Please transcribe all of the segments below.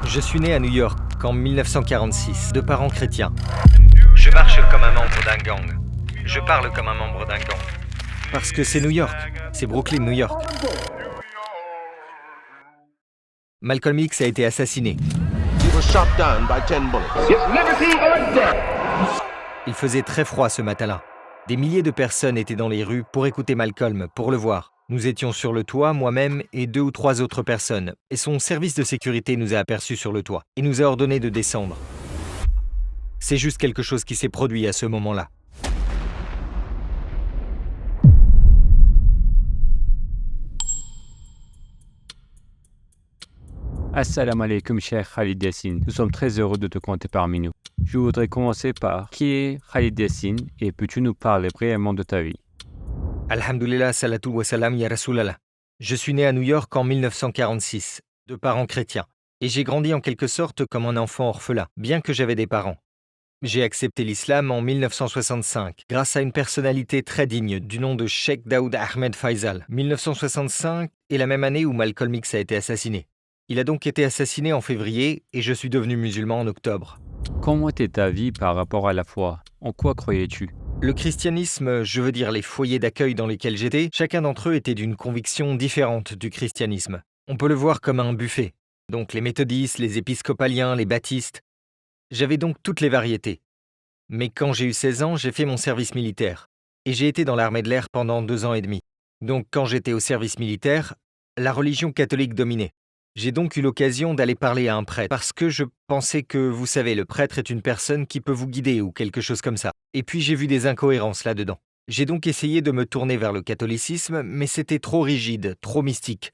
Je suis né à New York en 1946, de parents chrétiens. Je marche comme un membre d'un gang. Je parle comme un membre d'un gang. Parce que c'est New York, c'est Brooklyn, New York. Malcolm X a été assassiné. Il faisait très froid ce matin-là. Des milliers de personnes étaient dans les rues pour écouter Malcolm, pour le voir. Nous étions sur le toit, moi-même et 2 ou 3 autres personnes. Et son service de sécurité nous a aperçus sur le toit. Il nous a ordonné de descendre. C'est juste quelque chose qui s'est produit à ce moment-là. Assalamu alaikum, cher Khalid Yassine. Nous sommes très heureux de te compter parmi nous. Je voudrais commencer par qui est Khalid Yassine et peux-tu nous parler brièvement de ta vie? Alhamdulillah, salatou wa salam ya Rasulallah. Je suis né à New York en 1946, de parents chrétiens. Et j'ai grandi en quelque sorte comme un enfant orphelin, bien que j'avais des parents. J'ai accepté l'islam en 1965, grâce à une personnalité très digne du nom de Sheikh Daoud Ahmed Faisal. 1965 est la même année où Malcolm X a été assassiné. Il a donc été assassiné en février et je suis devenu musulman en octobre. Comment était ta vie par rapport à la foi? En quoi croyais-tu? Le christianisme, je veux dire les foyers d'accueil dans lesquels j'étais, chacun d'entre eux était d'une conviction différente du christianisme. On peut le voir comme un buffet. Donc les méthodistes, les épiscopaliens, les baptistes. J'avais donc toutes les variétés. Mais quand j'ai eu 16 ans, j'ai fait mon service militaire. Et j'ai été dans l'armée de l'air pendant 2 ans et demi. Donc quand j'étais au service militaire, la religion catholique dominait. J'ai donc eu l'occasion d'aller parler à un prêtre parce que je pensais que, vous savez, le prêtre est une personne qui peut vous guider ou quelque chose comme ça. Et puis j'ai vu des incohérences là-dedans. J'ai donc essayé de me tourner vers le catholicisme, mais c'était trop rigide, trop mystique,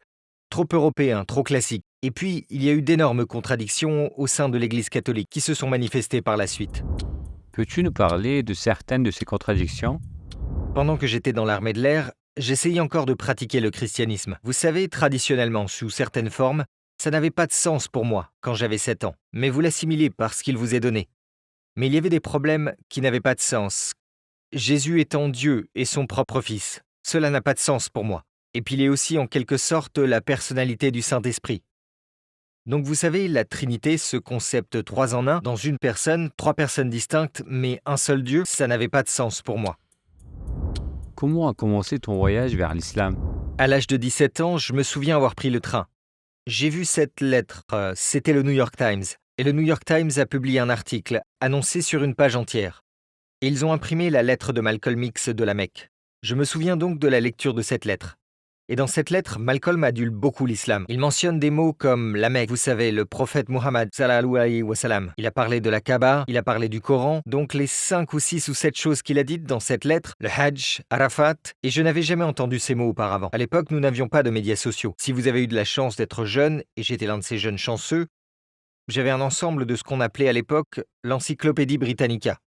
trop européen, trop classique. Et puis, il y a eu d'énormes contradictions au sein de l'Église catholique qui se sont manifestées par la suite. Peux-tu nous parler de certaines de ces contradictions? Pendant que j'étais dans l'armée de l'air, j'essayais encore de pratiquer le christianisme. Vous savez, traditionnellement, sous certaines formes, ça n'avait pas de sens pour moi quand j'avais 7 ans, mais vous l'assimilez parce qu'il vous est donné. Mais il y avait des problèmes qui n'avaient pas de sens. Jésus étant Dieu et son propre Fils, cela n'a pas de sens pour moi. Et puis il est aussi en quelque sorte la personnalité du Saint-Esprit. Donc vous savez, la Trinité, ce concept 3 en 1, dans une personne, 3 personnes distinctes, mais un seul Dieu, ça n'avait pas de sens pour moi. Comment a commencé ton voyage vers l'islam? À l'âge de 17 ans, je me souviens avoir pris le train. J'ai vu cette lettre, c'était le New York Times. Et le New York Times a publié un article, annoncé sur une page entière. Et ils ont imprimé la lettre de Malcolm X de la Mecque. Je me souviens donc de la lecture de cette lettre. Et dans cette lettre, Malcolm adule beaucoup l'islam. Il mentionne des mots comme la Mecque, vous savez, le prophète Muhammad sallallahu alayhi wa sallam. Il a parlé de la Kaaba, il a parlé du Coran, donc les 5 ou 6 ou 7 choses qu'il a dites dans cette lettre, le Hajj, Arafat, et je n'avais jamais entendu ces mots auparavant. À l'époque, nous n'avions pas de médias sociaux. Si vous avez eu de la chance d'être jeune, et j'étais l'un de ces jeunes chanceux, j'avais un ensemble de ce qu'on appelait à l'époque l'Encyclopédie Britannica.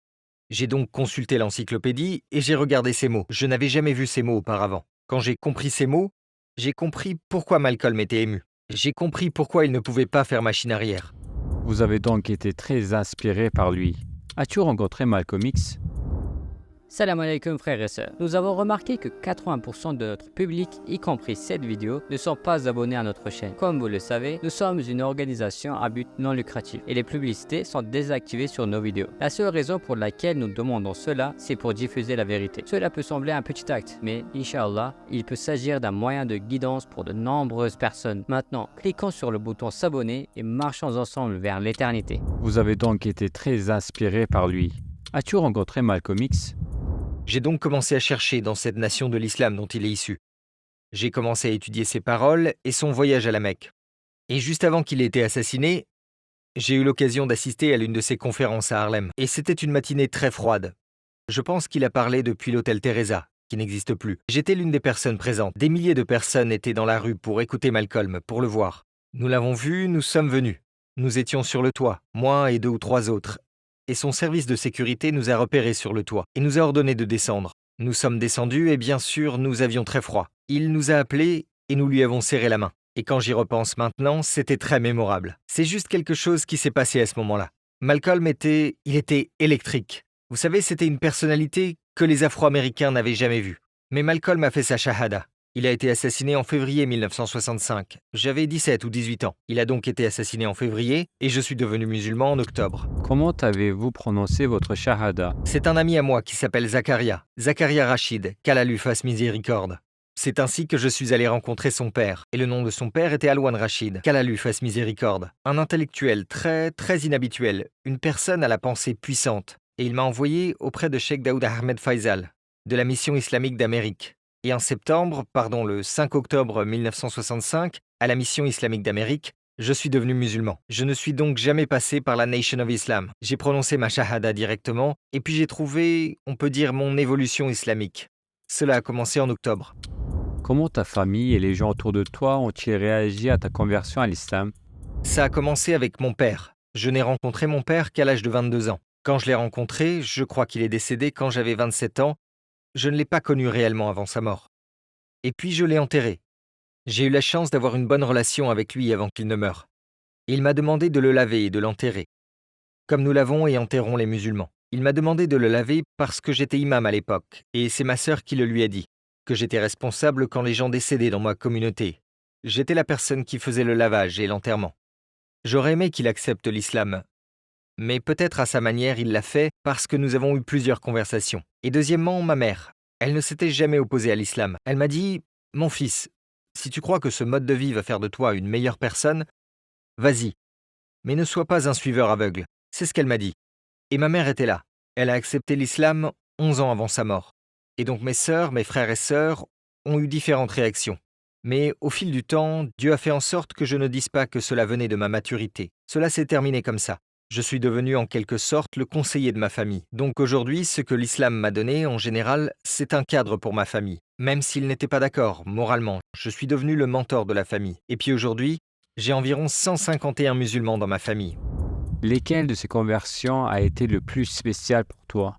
J'ai donc consulté l'encyclopédie et j'ai regardé ces mots. Je n'avais jamais vu ces mots auparavant. Quand j'ai compris ces mots, j'ai compris pourquoi Malcolm était ému. J'ai compris pourquoi il ne pouvait pas faire machine arrière. Vous avez donc été très inspiré par lui. As-tu rencontré Malcolm X? Salam alaikum frères et sœurs. Nous avons remarqué que 80% de notre public, y compris cette vidéo, ne sont pas abonnés à notre chaîne. Comme vous le savez, nous sommes une organisation à but non lucratif et les publicités sont désactivées sur nos vidéos. La seule raison pour laquelle nous demandons cela, c'est pour diffuser la vérité. Cela peut sembler un petit acte, mais Inch'Allah, il peut s'agir d'un moyen de guidance pour de nombreuses personnes. Maintenant, cliquons sur le bouton s'abonner et marchons ensemble vers l'éternité. Vous avez donc été très inspiré par lui. As-tu rencontré Malcolm X? J'ai donc commencé à chercher dans cette nation de l'islam dont il est issu. J'ai commencé à étudier ses paroles et son voyage à la Mecque. Et juste avant qu'il ait été assassiné, j'ai eu l'occasion d'assister à l'une de ses conférences à Harlem. Et c'était une matinée très froide. Je pense qu'il a parlé depuis l'hôtel Teresa, qui n'existe plus. J'étais l'une des personnes présentes. Des milliers de personnes étaient dans la rue pour écouter Malcolm, pour le voir. Nous l'avons vu, nous sommes venus. Nous étions sur le toit, moi et 2 ou 3 autres. Et son service de sécurité nous a repérés sur le toit et nous a ordonné de descendre. Nous sommes descendus et bien sûr, nous avions très froid. Il nous a appelés et nous lui avons serré la main. Et quand j'y repense maintenant, c'était très mémorable. C'est juste quelque chose qui s'est passé à ce moment-là. Malcolm était électrique. Vous savez, c'était une personnalité que les Afro-Américains n'avaient jamais vue. Mais Malcolm a fait sa shahada. Il a été assassiné en février 1965. J'avais 17 ou 18 ans. Il a donc été assassiné en février et je suis devenu musulman en octobre. Comment avez-vous prononcé votre shahada? C'est un ami à moi qui s'appelle Zakaria Rachid, qu'Allah lui fasse miséricorde. C'est ainsi que je suis allé rencontrer son père, et le nom de son père était Alwan Rachid, qu'Allah lui fasse miséricorde. Un intellectuel très inhabituel, une personne à la pensée puissante, et il m'a envoyé auprès de Sheikh Daoud Ahmed Faisal, de la mission islamique d'Amérique. Et en septembre, le 5 octobre 1965, à la mission islamique d'Amérique, je suis devenu musulman. Je ne suis donc jamais passé par la Nation of Islam. J'ai prononcé ma shahada directement, et puis j'ai trouvé, on peut dire, mon évolution islamique. Cela a commencé en octobre. Comment ta famille et les gens autour de toi ont-ils réagi à ta conversion à l'islam? Ça a commencé avec mon père. Je n'ai rencontré mon père qu'à l'âge de 22 ans. Quand je l'ai rencontré, je crois qu'il est décédé quand j'avais 27 ans. Je ne l'ai pas connu réellement avant sa mort. Et puis je l'ai enterré. J'ai eu la chance d'avoir une bonne relation avec lui avant qu'il ne meure. Il m'a demandé de le laver et de l'enterrer, comme nous lavons et enterrons les musulmans. Il m'a demandé de le laver parce que j'étais imam à l'époque, et c'est ma sœur qui le lui a dit, que j'étais responsable quand les gens décédaient dans ma communauté. J'étais la personne qui faisait le lavage et l'enterrement. J'aurais aimé qu'il accepte l'islam, mais peut-être à sa manière il l'a fait parce que nous avons eu plusieurs conversations. Et deuxièmement, ma mère. Elle ne s'était jamais opposée à l'islam. Elle m'a dit « Mon fils, si tu crois que ce mode de vie va faire de toi une meilleure personne, vas-y, mais ne sois pas un suiveur aveugle. » C'est ce qu'elle m'a dit. Et ma mère était là. Elle a accepté l'islam 11 ans avant sa mort. Et donc mes sœurs, mes frères et sœurs ont eu différentes réactions. Mais au fil du temps, Dieu a fait en sorte que je ne dise pas que cela venait de ma maturité. Cela s'est terminé comme ça. Je suis devenu en quelque sorte le conseiller de ma famille. Donc aujourd'hui, ce que l'islam m'a donné, en général, c'est un cadre pour ma famille. Même s'ils n'étaient pas d'accord, moralement, je suis devenu le mentor de la famille. Et puis aujourd'hui, j'ai environ 151 musulmans dans ma famille. Lesquelles de ces conversions a été le plus spécial pour toi?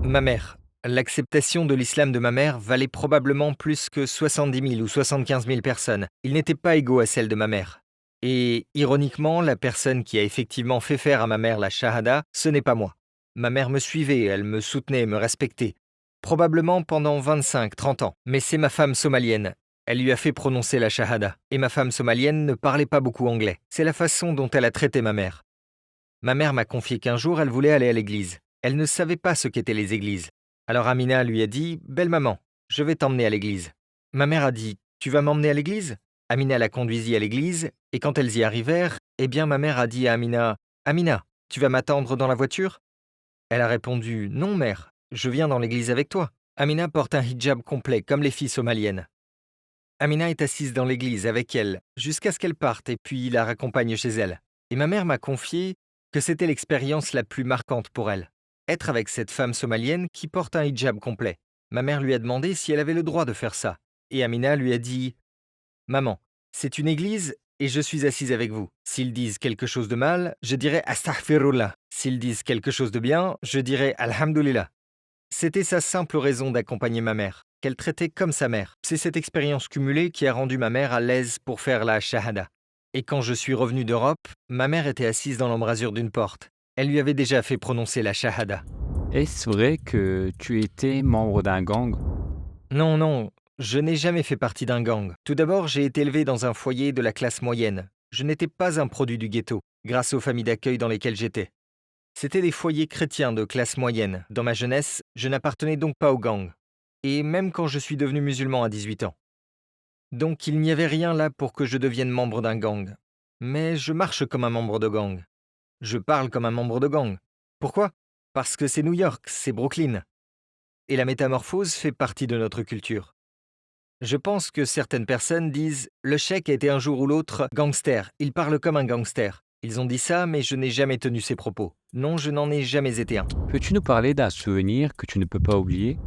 Ma mère. L'acceptation de l'islam de ma mère valait probablement plus que 70 000 ou 75 000 personnes. Il n'était pas égaux à celle de ma mère. Et ironiquement, la personne qui a effectivement fait faire à ma mère la shahada, ce n'est pas moi. Ma mère me suivait, elle me soutenait, me respectait. Probablement pendant 25-30 ans. Mais c'est ma femme somalienne. Elle lui a fait prononcer la shahada. Et ma femme somalienne ne parlait pas beaucoup anglais. C'est la façon dont elle a traité ma mère. Ma mère m'a confié qu'un jour, elle voulait aller à l'église. Elle ne savait pas ce qu'étaient les églises. Alors Amina lui a dit « Belle maman, je vais t'emmener à l'église. » Ma mère a dit « Tu vas m'emmener à l'église ?» Amina la conduisit à l'église, et quand elles y arrivèrent, eh bien ma mère a dit à Amina « Amina, tu vas m'attendre dans la voiture ?» Elle a répondu « Non mère, je viens dans l'église avec toi. » Amina porte un hijab complet comme les filles somaliennes. Amina est assise dans l'église avec elle, jusqu'à ce qu'elle parte et puis la raccompagne chez elle. Et ma mère m'a confié que c'était l'expérience la plus marquante pour elle. Être avec cette femme somalienne qui porte un hijab complet. Ma mère lui a demandé si elle avait le droit de faire ça. Et Amina lui a dit « Maman, c'est une église et je suis assise avec vous. S'ils disent quelque chose de mal, je dirai Astaghfirullah. S'ils disent quelque chose de bien, je dirai Alhamdulillah. » C'était sa simple raison d'accompagner ma mère, qu'elle traitait comme sa mère. C'est cette expérience cumulée qui a rendu ma mère à l'aise pour faire la shahada. Et quand je suis revenu d'Europe, ma mère était assise dans l'embrasure d'une porte. Elle lui avait déjà fait prononcer la shahada. Est-ce vrai que tu étais membre d'un gang? Non, je n'ai jamais fait partie d'un gang. Tout d'abord, j'ai été élevé dans un foyer de la classe moyenne. Je n'étais pas un produit du ghetto, grâce aux familles d'accueil dans lesquelles j'étais. C'était des foyers chrétiens de classe moyenne. Dans ma jeunesse, je n'appartenais donc pas au gang. Et même quand je suis devenu musulman à 18 ans. Donc il n'y avait rien là pour que je devienne membre d'un gang. Mais je marche comme un membre de gang. Je parle comme un membre de gang. Pourquoi? Parce que c'est New York, c'est Brooklyn. Et la métamorphose fait partie de notre culture. Je pense que certaines personnes disent « Le cheikh a été un jour ou l'autre gangster, il parle comme un gangster ». Ils ont dit ça, mais je n'ai jamais tenu ces propos. Non, je n'en ai jamais été un. Peux-tu nous parler d'un souvenir que tu ne peux pas oublier?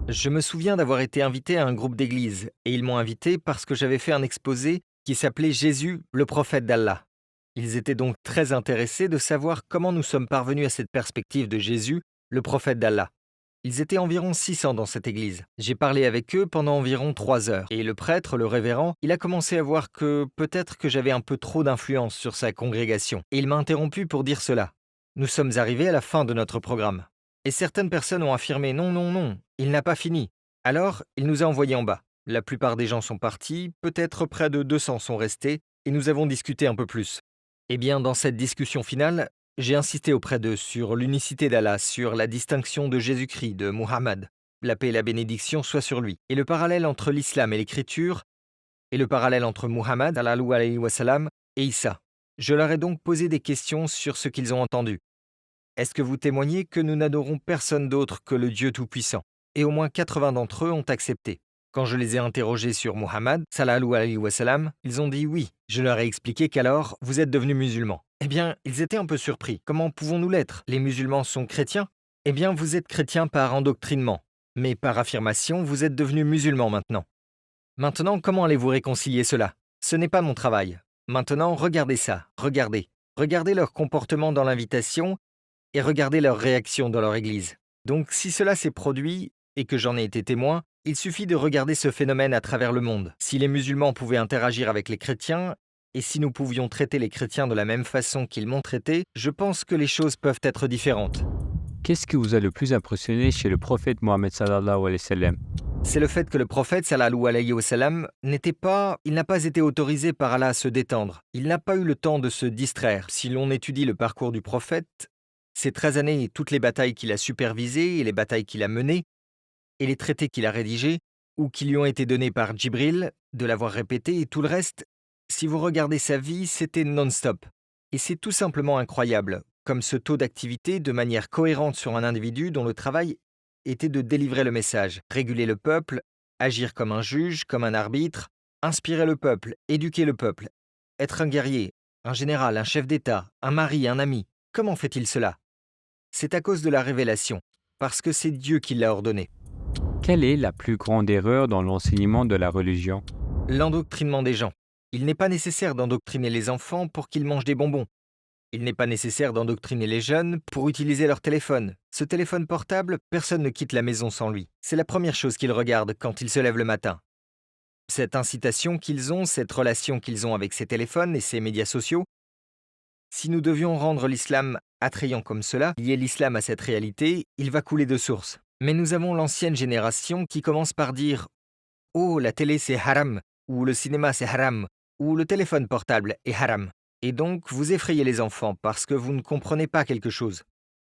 Je me souviens d'avoir été invité à un groupe d'église, et ils m'ont invité parce que j'avais fait un exposé qui s'appelait « Jésus, le prophète d'Allah ». Ils étaient donc très intéressés de savoir comment nous sommes parvenus à cette perspective de Jésus, le prophète d'Allah. Ils étaient environ 600 dans cette église. J'ai parlé avec eux pendant environ 3 heures. Et le prêtre, le révérend, il a commencé à voir que peut-être que j'avais un peu trop d'influence sur sa congrégation. Et il m'a interrompu pour dire cela. Nous sommes arrivés à la fin de notre programme. Et certaines personnes ont affirmé « Non, il n'a pas fini ». Alors, il nous a envoyés en bas. La plupart des gens sont partis, peut-être près de 200 sont restés, et nous avons discuté un peu plus. Eh bien, dans cette discussion finale, j'ai insisté auprès d'eux sur l'unicité d'Allah, sur la distinction de Jésus-Christ, de Muhammad, la paix et la bénédiction soient sur lui, et le parallèle entre l'islam et l'écriture, et le parallèle entre Muhammad, sallallahu alayhi wa sallam, et Issa. Je leur ai donc posé des questions sur ce qu'ils ont entendu. Est-ce que vous témoignez que nous n'adorons personne d'autre que le Dieu Tout-Puissant? Et au moins 80 d'entre eux ont accepté. Quand je les ai interrogés sur Muhammad, sallallahu alayhi wa sallam, ils ont dit oui. Je leur ai expliqué qu'alors, vous êtes devenus musulmans. Eh bien, ils étaient un peu surpris. Comment pouvons-nous l'être? Les musulmans sont chrétiens? Eh bien, vous êtes chrétiens par endoctrinement. Mais par affirmation, vous êtes devenus musulmans maintenant. Maintenant, comment allez-vous réconcilier cela? Ce n'est pas mon travail. Maintenant, regardez ça, regardez. Regardez leur comportement dans l'invitation et regardez leur réaction dans leur église. Donc, si cela s'est produit et que j'en ai été témoin, il suffit de regarder ce phénomène à travers le monde. Si les musulmans pouvaient interagir avec les chrétiens et si nous pouvions traiter les chrétiens de la même façon qu'ils m'ont traité, je pense que les choses peuvent être différentes. Qu'est-ce qui vous a le plus impressionné chez le prophète Mohammed sallallahu alayhi wa sallam? C'est le fait que le prophète sallallahu alayhi wa sallam il n'a pas été autorisé par Allah à se détendre. Il n'a pas eu le temps de se distraire. Si l'on étudie le parcours du prophète, ces 13 années et toutes les batailles qu'il a supervisées et les batailles qu'il a menées et les traités qu'il a rédigés ou qui lui ont été donnés par Djibril, de l'avoir répété et tout le reste, si vous regardez sa vie, c'était non-stop. Et c'est tout simplement incroyable, comme ce taux d'activité de manière cohérente sur un individu dont le travail était de délivrer le message, réguler le peuple, agir comme un juge, comme un arbitre, inspirer le peuple, éduquer le peuple, être un guerrier, un général, un chef d'État, un mari, un ami. Comment fait-il cela? C'est à cause de la révélation, parce que c'est Dieu qui l'a ordonné. Quelle est la plus grande erreur dans l'enseignement de la religion? L'endoctrinement des gens. Il n'est pas nécessaire d'endoctriner les enfants pour qu'ils mangent des bonbons. Il n'est pas nécessaire d'endoctriner les jeunes pour utiliser leur téléphone. Ce téléphone portable, personne ne quitte la maison sans lui. C'est la première chose qu'ils regardent quand ils se lèvent le matin. Cette incitation qu'ils ont, cette relation qu'ils ont avec ces téléphones et ces médias sociaux, si nous devions rendre l'islam attrayant comme cela, lier l'islam à cette réalité, il va couler de source. Mais nous avons l'ancienne génération qui commence par dire « Oh, la télé c'est haram » ou « le cinéma c'est haram » ou « le téléphone portable est haram ». Et donc, vous effrayez les enfants parce que vous ne comprenez pas quelque chose.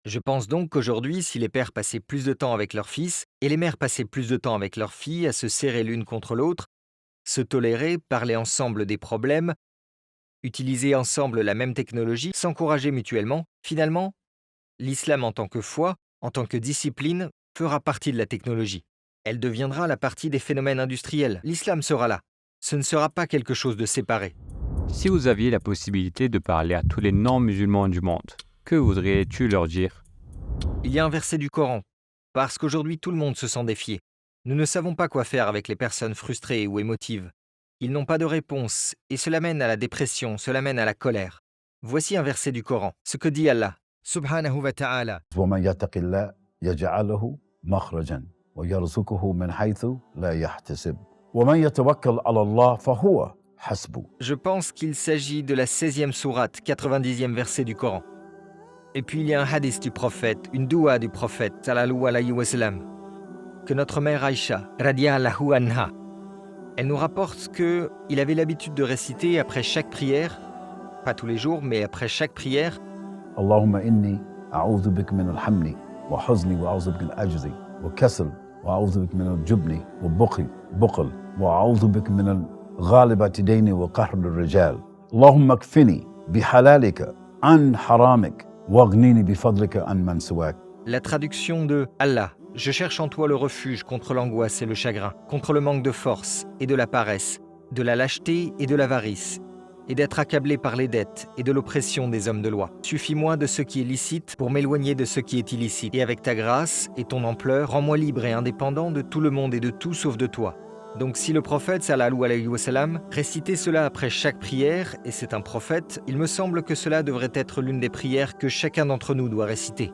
Je pense donc qu'aujourd'hui, si les pères passaient plus de temps avec leurs fils et les mères passaient plus de temps avec leurs filles à se serrer l'une contre l'autre, se tolérer, parler ensemble des problèmes, utiliser ensemble la même technologie, s'encourager mutuellement, finalement, l'islam en tant que foi, en tant que discipline, fera partie de la technologie. Elle deviendra la partie des phénomènes industriels. L'islam sera là. Ce ne sera pas quelque chose de séparé. Si vous aviez la possibilité de parler à tous les non-musulmans du monde, que voudrais-tu leur dire? Il y a un verset du Coran, parce qu'aujourd'hui tout le monde se sent défié. Nous ne savons pas quoi faire avec les personnes frustrées ou émotives. Ils n'ont pas de réponse, et cela mène à la dépression, cela mène à la colère. Voici un verset du Coran, ce que dit Allah, subhanahu wa ta'ala. ومن يتق الله يجعل له مخرجا ويرزقه من حيث لا يحتسب ومن يتوكل على الله فهو حسبه. Je pense qu'il s'agit de la 16e sourate, 90e verset du Coran. Et puis il y a un hadith du prophète, une doua du prophète, sallallahu alayhi wa sallam, que notre mère Aïcha, radiyallahu anha, elle nous rapporte qu'il avait l'habitude de réciter après chaque prière, pas tous les jours, mais après chaque prière, اللهم إني أعوذ بك من الحمن وحزن وأعوذ بك من العجز وكسل وأعوذ بك من الجبن وبخل وأعوذ بك من الغالبة ديني وقهر الرجال اللهم اكفني بحلالك عن حرامك واغنني بفضلك عن من سواك. La traduction de Allah, je cherche en toi le refuge contre l'angoisse et le chagrin, contre le manque de force et de la paresse, de la lâcheté et de l'avarice, et d'être accablé par les dettes et de l'oppression des hommes de loi. Suffis-moi de ce qui est licite pour m'éloigner de ce qui est illicite. Et avec ta grâce et ton ampleur, rends-moi libre et indépendant de tout le monde et de tout sauf de toi. Donc si le prophète sallallahu alayhi wa sallam récitait cela après chaque prière, et c'est un prophète, il me semble que cela devrait être l'une des prières que chacun d'entre nous doit réciter.